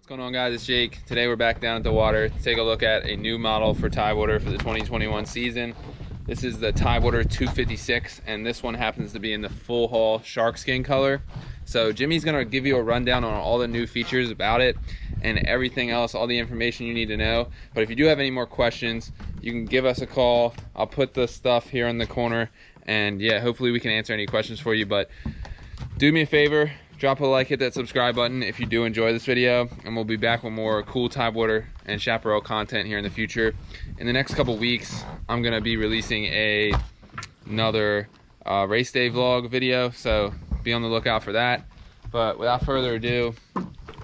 What's going on, guys? It's Jake. Today we're back down at the water to take a look at a new model for Tidewater for the 2021 season. This is the Tidewater 256, and this one happens to be in the full hull shark skin color. So Jimmy's gonna give you a rundown on all the new features about it and everything else, all the information you need to know. But if you do have any more questions, you can give us a call. I'll put the stuff here in the corner, and yeah, hopefully we can answer any questions for you. But do me a favor, drop a like, hit that subscribe button if you do enjoy this video, and we'll be back with more cool Tidewater and chaparral content here in the future. In the next couple weeks, I'm gonna be releasing another race day vlog video, so be on the lookout for that. But without further ado,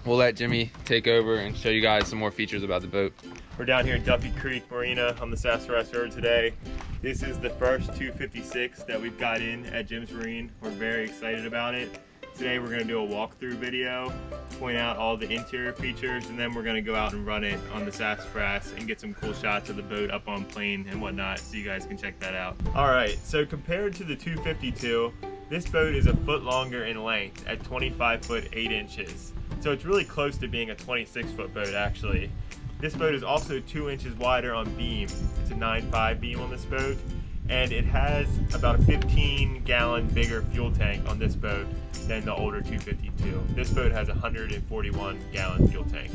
we'll let Jimmy take over and show you guys some more features about the boat. We're down here in Duffy Creek Marina on the Sassafras River today. This is the first 256 that we've got in at Jim's Marine. We're very excited about it. Today we're going to do a walkthrough video, point out all the interior features, and then we're going to go out and run it on the Sassafras and get some cool shots of the boat up on plane and whatnot, so you guys can check that out. Alright, so compared to the 252, this boat is a foot longer in length at 25 foot 8 inches. So it's really close to being a 26 foot boat actually. This boat is also 2 inches wider on beam. It's a 9.5 beam on this boat, and it has about a 15-gallon bigger fuel tank on this boat than the older 252. This boat has a 141-gallon fuel tank.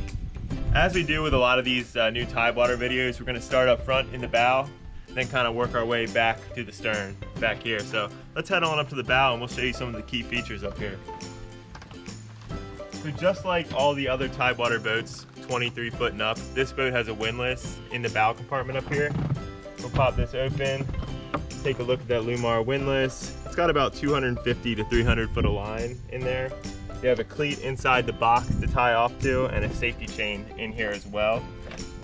As we do with a lot of these new Tidewater videos, we're going to start up front in the bow, then kind of work our way back to the stern, back here. So let's head on up to the bow and we'll show you some of the key features up here. So just like all the other Tidewater boats, 23 foot and up, this boat has a windlass in the bow compartment up here. We'll pop this open, take a look at that Lumar windlass. It's got about 250 to 300 foot of line in there. You have a cleat inside the box to tie off to and a safety chain in here as well.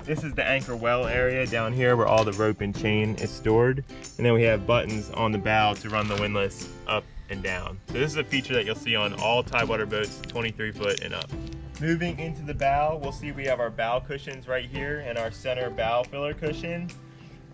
This is the anchor well area down here where all the rope and chain is stored. And then we have buttons on the bow to run the windlass up and down. So this is a feature that you'll see on all Tidewater boats 23 foot and up. Moving into the bow, we'll see we have our bow cushions right here and our center bow filler cushion.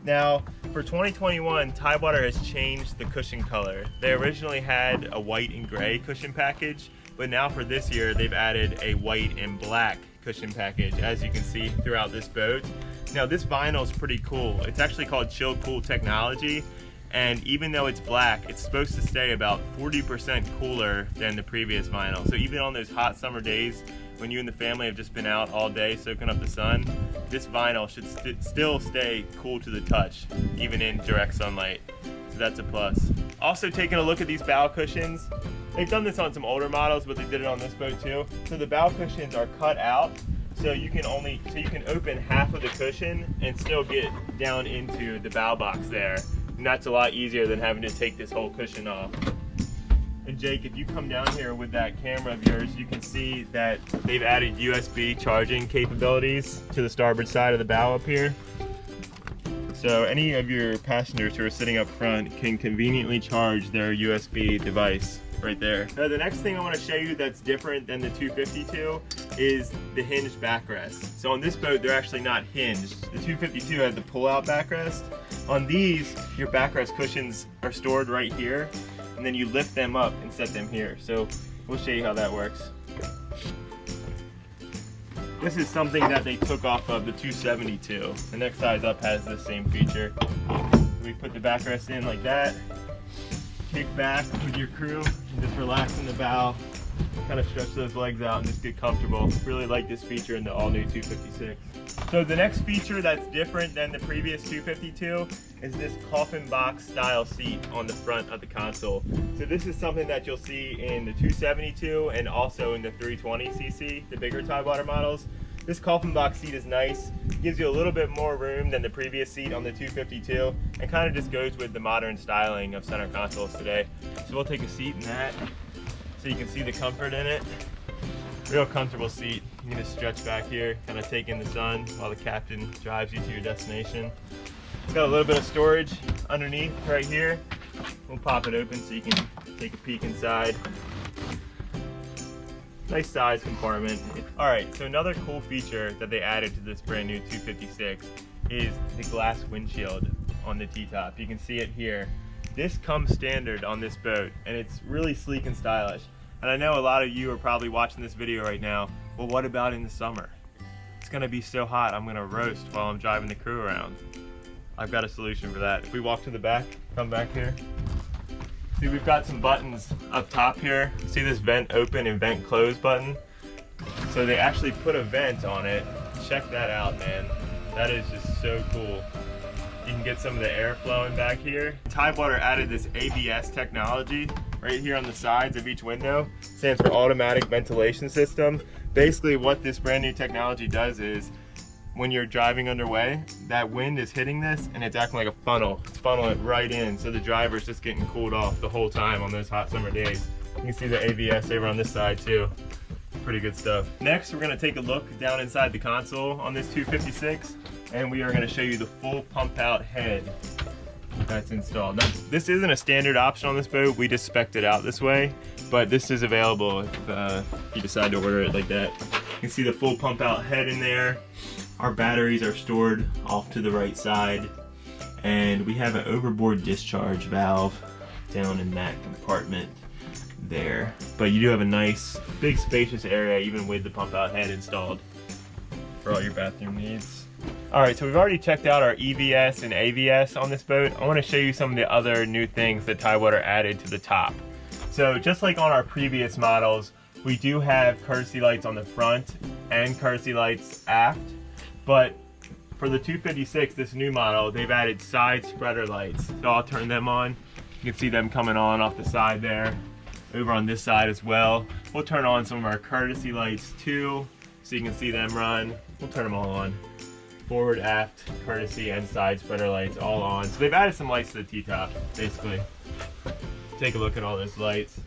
Now, for 2021, Tidewater has changed the cushion color. They originally had a white and gray cushion package, but now for this year, they've added a white and black cushion package, as you can see throughout this boat. Now, this vinyl is pretty cool. It's actually called Chill Cool technology, and even though it's black, it's supposed to stay about 40% cooler than the previous vinyl. So even on those hot summer days, when you and the family have just been out all day soaking up the sun, this vinyl should still stay cool to the touch, even in direct sunlight. So that's a plus. Also, taking a look at these bow cushions, they've done this on some older models, but they did it on this boat too. So the bow cushions are cut out, so you can open half of the cushion and still get down into the bow box there. And that's a lot easier than having to take this whole cushion off. And Jake, if you come down here with that camera of yours, you can see that they've added USB charging capabilities to the starboard side of the bow up here. So any of your passengers who are sitting up front can conveniently charge their USB device right there. Now the next thing I want to show you that's different than the 252 is the hinged backrest. So on this boat, they're actually not hinged. The 252 has the pull-out backrest. On these, your backrest cushions are stored right here, and then you lift them up and set them here. So we'll show you how that works. This is something that they took off of the 272. The next size up has the same feature. We put the backrest in like that, kick back with your crew, and just relax in the bow, kind of stretch those legs out and just get comfortable. Really like this feature in the all-new 256. So the next feature that's different than the previous 252 is this coffin box style seat on the front of the console. So this is something that you'll see in the 272 and also in the 320cc, the bigger Tidewater models. This coffin box seat is nice, gives you a little bit more room than the previous seat on the 252, and kind of just goes with the modern styling of center consoles today. So we'll take a seat in that so you can see the comfort in it. Real comfortable seat. You can just stretch back here, kind of take in the sun while the captain drives you to your destination. It's got a little bit of storage underneath right here. We'll pop it open so you can take a peek inside. Nice size compartment. Alright, so another cool feature that they added to this brand new 256 is the glass windshield on the T-top. You can see it here. This comes standard on this boat, and it's really sleek and stylish. And I know a lot of you are probably watching this video right now Well, what about in the summer? It's gonna be so hot, I'm gonna roast while I'm driving the crew around. I've got a solution for that. If we walk to the back, come back here. See, we've got some buttons up top here. See this vent open and vent close button? So they actually put a vent on it. Check that out, man. That is just so cool. You can get some of the air flowing back here. Tidewater added this ABS technology right here on the sides of each window. It stands for Automatic Ventilation System. Basically what this brand new technology does is when you're driving underway, that wind is hitting this and it's acting like a funnel. It's funneling it right in, so the driver's just getting cooled off the whole time on those hot summer days. You can see the ABS over on this side too. Pretty good stuff. Next, we're gonna take a look down inside the console on this 256, and we are gonna show you the full pump out head that's installed. Now, this isn't a standard option on this boat. We just spec'd it out this way, but this is available if you decide to order it like that. You can see the full pump out head in there. Our batteries are stored off to the right side, and we have an overboard discharge valve down in that compartment there. But you do have a nice, big, spacious area even with the pump out head installed for all your bathroom needs. All right, so we've already checked out our EVS and AVS on this boat. I want to show you some of the other new things that Tidewater added to the top. So just like on our previous models, we do have courtesy lights on the front and courtesy lights aft. But for the 256, this new model, they've added side spreader lights. So I'll turn them on. You can see them coming on off the side there. Over on this side as well. We'll turn on some of our courtesy lights too, so you can see them run. We'll turn them all on. Forward, aft, courtesy, and side spreader lights all on. So they've added some lights to the T-top, basically. Take a look at all those lights.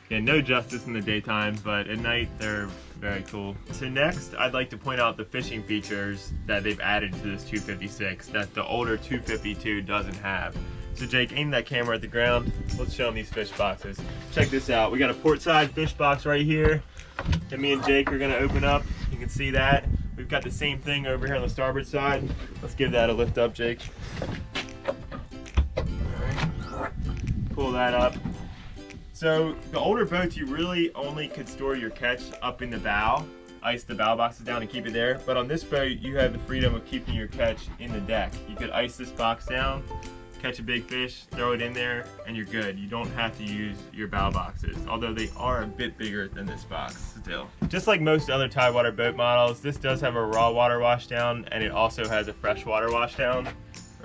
Yeah, no justice in the daytime, but at night they're very cool. So next, I'd like to point out the fishing features that they've added to this 256 that the older 252 doesn't have. So Jake, aim that camera at the ground. Let's show them these fish boxes. Check this out. We got a port side fish box right here that me and Jake are gonna open up. You can see that. We've got the same thing over here on the starboard side. Let's give that a lift up, Jake. All right. Pull that up. So the older boats, you really only could store your catch up in the bow, ice the bow boxes down and keep it there. But on this boat, you have the freedom of keeping your catch in the deck. You could ice this box down, catch a big fish, throw it in there, and you're good. You don't have to use your bow boxes, although they are a bit bigger than this box still. Just like most other Tidewater boat models, this does have a raw water washdown, and it also has a freshwater washdown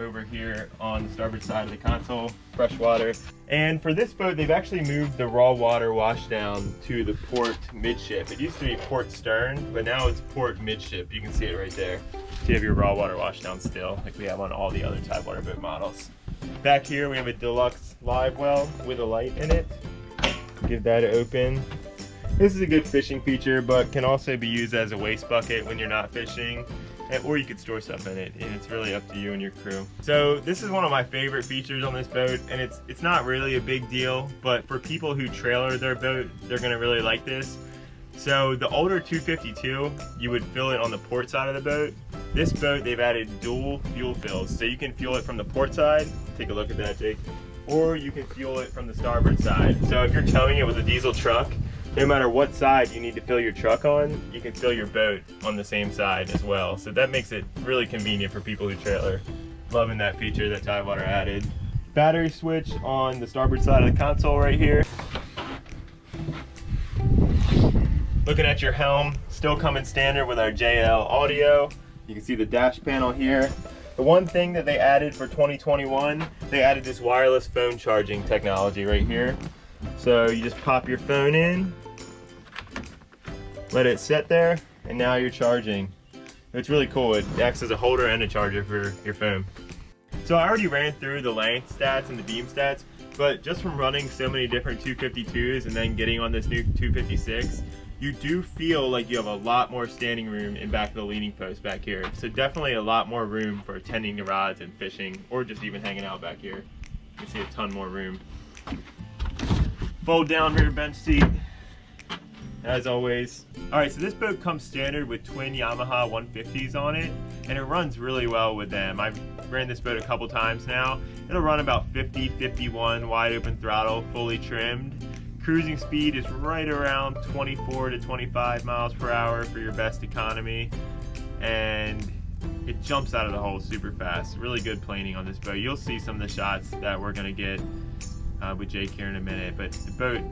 over here on the starboard side of the console, freshwater. And for this boat, they've actually moved the raw water washdown to the port midship. It used to be port stern, but now it's port midship. You can see it right there. So you have your raw water washdown still, like we have on all the other Tidewater boat models. Back here we have a deluxe live well with a light in it. Give that open. This is a good fishing feature, but can also be used as a waste bucket when you're not fishing, or you could store stuff in it, and it's really up to you and your crew. So this is one of my favorite features on this boat, and it's not really a big deal, but for people who trailer their boat, they're gonna really like this. So the older 252, you would fill it on the port side of the boat. This boat, they've added dual fuel fills, so you can fuel it from the port side. Take a look at that, Jake. Or you can fuel it from the starboard side. So if you're towing it with a diesel truck, no matter what side you need to fill your truck on, you can fill your boat on the same side as well. So that makes it really convenient for people who trailer. Loving that feature that Tidewater added. Battery switch on the starboard side of the console right here. Looking at your helm, still coming standard with our JL audio. You can see the dash panel here. The one thing that they added for 2021, they added this wireless phone charging technology right here. So you just pop your phone in, let it sit there, and now you're charging. It's really cool. It acts as a holder and a charger for your phone. So I already ran through the length stats and the beam stats, but just from running so many different 252s and then getting on this new 256, you do feel like you have a lot more standing room in back of the leaning post back here. So definitely a lot more room for tending the rods and fishing, or just even hanging out back here. You can see a ton more room. Fold down rear bench seat, as always. All right, so this boat comes standard with twin Yamaha 150s on it, and it runs really well with them. I've ran this boat a couple times now. It'll run about 50, 51, wide open throttle, fully trimmed. Cruising speed is right around 24 to 25 miles per hour for your best economy, and it jumps out of the hole super fast. Really good planing on this boat. You'll see some of the shots that we're gonna get with Jake here in a minute, but the boat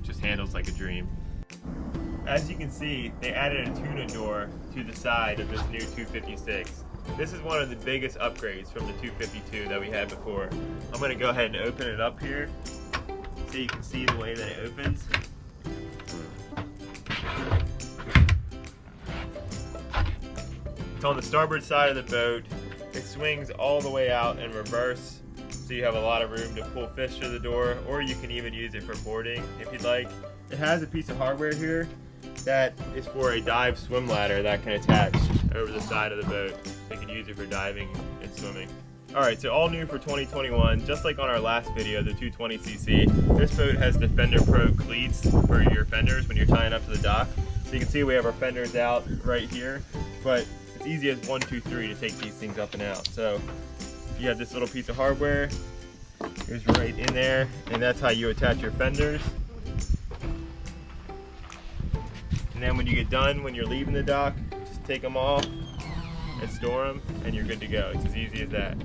just handles like a dream. As you can see, they added a tuna door to the side of this new 256. This is one of the biggest upgrades from the 252 that we had before. I'm gonna go ahead and open it up here so you can see the way that it opens. It's on the starboard side of the boat. It swings all the way out in reverse, so you have a lot of room to pull fish through the door, or you can even use it for boarding if you'd like. It has a piece of hardware here that is for a dive swim ladder that can attach over the side of the boat. You can use it for diving and swimming. Alright, so all new for 2021, just like on our last video, the 220cc, this boat has Defender Pro cleats for your fenders when you're tying up to the dock. So you can see we have our fenders out right here, but it's easy as 1, 2, 3 to take these things up and out. So you have this little piece of hardware, it's right in there, and that's how you attach your fenders. And then when you get done, when you're leaving the dock, just take them off and store them, and you're good to go. It's as easy as that.